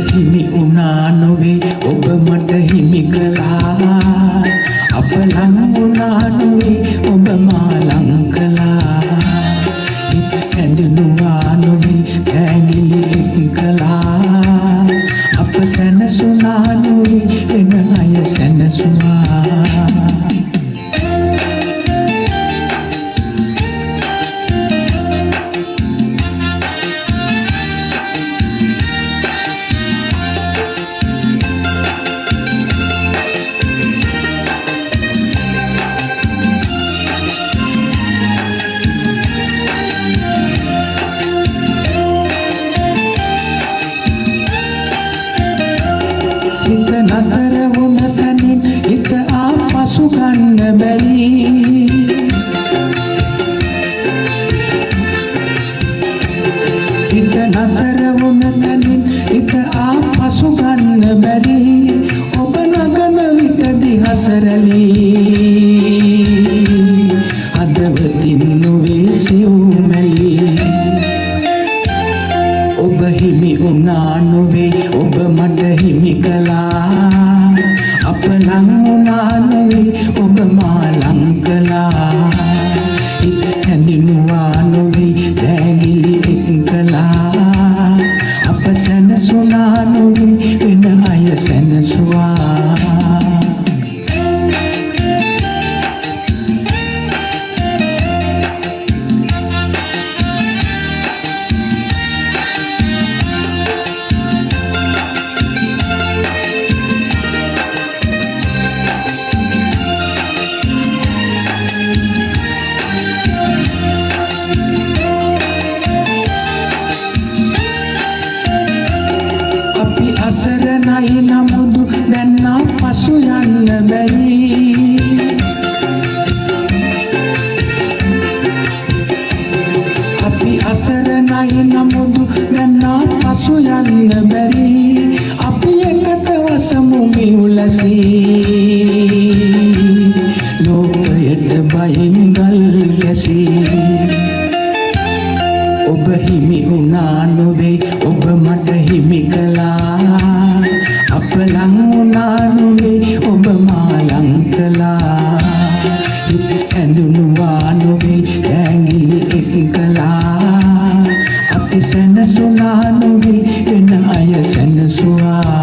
හිමි වුණා නොවේ ඔබ මට හිමි කළා අප ලං වුණා නොවේ ඔබ මා ලං කළා හිත ඇඳුණා නොවේ ඇඟිලි එක් කළා අප සැනසුණා නොවේ වෙන අය සැනසුවා හිත නතර වුණ තනින් හිත ආපසු ගන්න බැරි හිත නතර වුණ තනින් හිත ආපසු ගන්න බැරි ඔබ නගන විට දිහසරලි හදවතින් නොවේ සිව්මැලි ඔබ හිමි වුණා නොවේ ඔබ මට හිමි කළා අප ලං වුණා නොවේ ඔබ මා ලං කළා හිත හැඳින්වුවා නොවේ දැඟිලි එක් කළා අප සැනසුණා නොවේ වෙන අය සැනසුවා අසරණයි නමුදු දැන් පසු යන්න බැරි අපි අසරණයි නමුදු දැන් පසු යන්න බැරි අපි එකට වසමු මියුලසී ලෝකයට බයින් ගල් ගැසී ඔබ හිමි වුණා නොවේ ඔබ මට හිමි කළා අප ලං වුණා නොවේ ඔබ මා ලං කළා හිත ඇඳුණුවා නොවේ ඇඟිලි එක් කළා අපි සැනසුණා නොවේ වෙන අය සැනසුවා